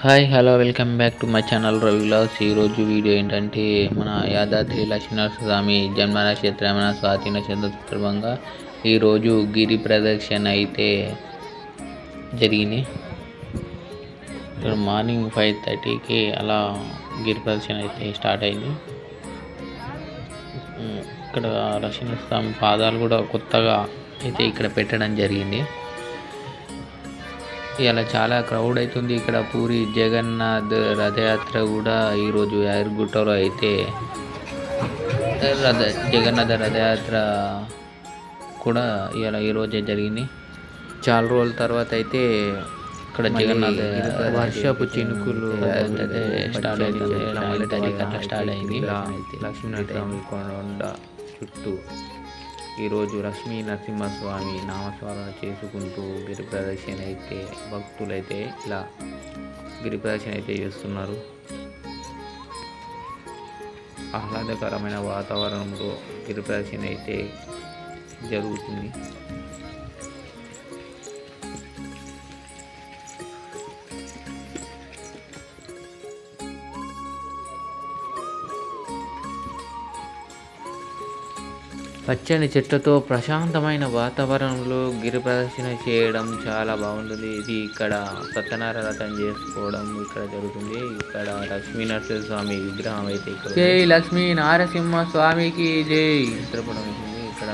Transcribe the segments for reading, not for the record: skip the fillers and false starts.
Hi hello welcome back to my channel Ravi vlogs. ఈరోజు video ఏంటంటే మన యాదాద్రి లక్ష్మీనరస్వామి జన్మ నక్షత్రమైన స్వాతి నక్షత్రం సందర్భంగా ఈరోజు గిరి ప్రదక్షిణ అయితే జరిగింది. ఇక్కడ మార్నింగ్ 5:30కి అలా గిరి ప్రదక్షిణ అయితే స్టార్ట్ అయింది. ఇక్కడ లక్ష్మీనరస్వామి పాదాలు కూడా కొత్తగా అయితే ఇక్కడ పెట్టడం జరిగింది. ఇలా చాలా క్రౌడ్ అవుతుంది. ఇక్కడ పూరి జగన్నాథ్ రథయాత్ర కూడా ఈరోజు యాదగిరిగుట్టలో అయితే జగన్నాథ రథయాత్ర కూడా ఈరోజే జరిగింది. చాలా రోజుల తర్వాత అయితే ఇక్కడ జగన్నాథ వర్షపు చినుకులు స్టార్ట్ అయింది. స్టార్ట్ అయింది. లక్ష్మీనరస్వామి కొండ చుట్టూ ఈరోజు లక్ష్మీ నరసింహస్వామి నామస్మరణ చేసుకుంటూ గిరి ప్రదక్షిణ అయితే భక్తులైతే ఇలా గిరి ప్రదక్షిణ అయితే చేస్తున్నారు. ఆహ్లాదకరమైన వాతావరణంలో గిరి ప్రదక్షిణ అయితే జరుగుతుంది. పచ్చని చెట్లతో ప్రశాంతమైన వాతావరణంలో గిరి ప్రదక్షిణ చేయడం చాలా బాగుంటుంది. ఇది ఇక్కడ సత్యనారాయణ వ్రతం చేసుకోవడం ఇక్కడ జరుగుతుంది. ఇక్కడ లక్ష్మీ నరసింహస్వామి విగ్రహం అయితే ఇక్కడ జై లక్ష్మీ నారసింహ స్వామికి జై చిత్రపటం ఉంటుంది. ఇక్కడ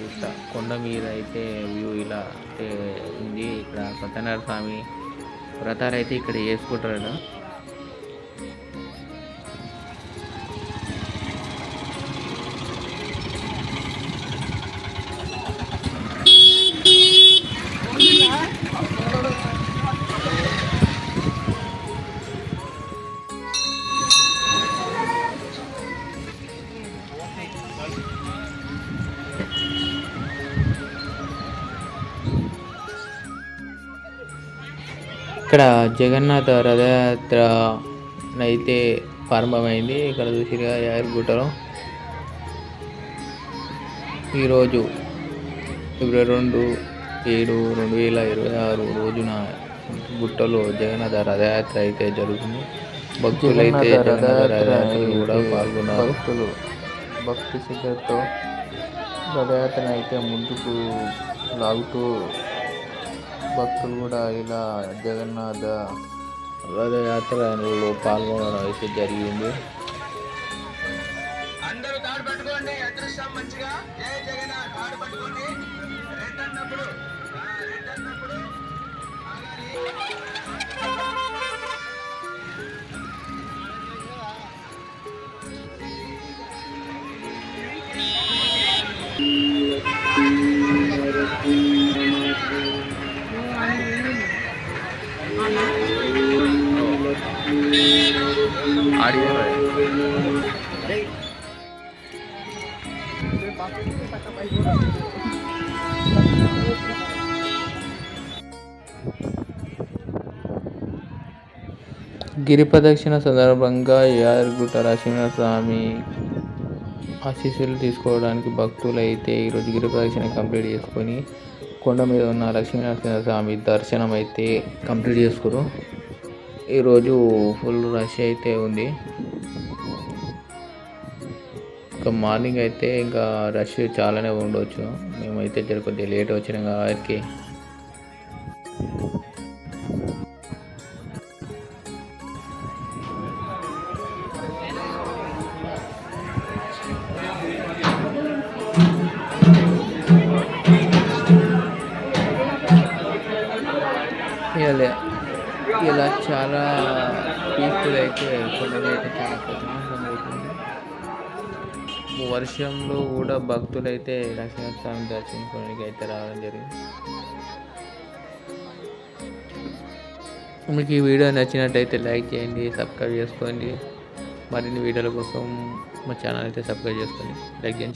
గుట్ట కొండ మీద అయితే వ్యూ ఇలా అయితే ఉంది. ఇక్కడ సత్యనారాయణ స్వామి వ్రతాలు అయితే ఇక్కడ చేసుకుంటారు. ఇక్కడ జగన్నాథ రథయాత్ర అయితే ప్రారంభమైంది. ఇక్కడ చూసిగా యాదగిరిగుట్టలో ఈరోజు February 2, 2026 రోజున గుట్టలో జగన్నాథ రథయాత్ర అయితే జరుగుతుంది. భక్తులైతే జగన్నాథ రథయాత్రలు కూడా పాల్గొన్నారు. భక్తి శ్రద్ధతో రథయాత్ర అయితే ముందుకు లాగుతూ భక్తులు కూడా ఇలా జగన్నాథ రథయాత్రలో పాల్గొనడం అయితే జరిగింది. అందరూ తాడు పట్టుకోండి, అదృష్టం మంచిగా జై జగన్నాథ్ తాడు పట్టుకోండి. రెండన్నప్పుడు ఆడియో గిరి ప్రదక్షిణ సందర్భంగా యాదగిరిగుట్ట లక్ష్మీనరస్వామి ఆశీస్సులు తీసుకోవడానికి భక్తులు అయితే ఈరోజు గిరి ప్రదక్షిణ కంప్లీట్ చేసుకొని కొండ మీద ఉన్న లక్ష్మీనరసింహస్వామి దర్శనం అయితే కంప్లీట్ చేసుకురు. ఈరోజు ఫుల్ రష్ అయితే ఉంది. ఇంకా మార్నింగ్ అయితే ఇంకా రష్ చాలానే ఉండవచ్చు. మేమైతే కొద్దిగా లేట్ వచ్చినాం కాబట్టి ఇలా చాలా పీస్ఫుల్ అయితే కొండలు అయితే చాలా ప్రశాంతంగా అవుతుంది. వర్షంలో కూడా భక్తులైతే లక్ష్మీనరస్వామి దర్శించుకోవడానికి అయితే రావడం జరిగింది. మీకు ఈ వీడియో నచ్చినట్టయితే లైక్ చేయండి, సబ్స్క్రైబ్ చేసుకోండి. మరిన్ని వీడియోల కోసం మా ఛానల్ అయితే సబ్స్క్రైబ్ చేసుకోండి, లైక్ చేయండి.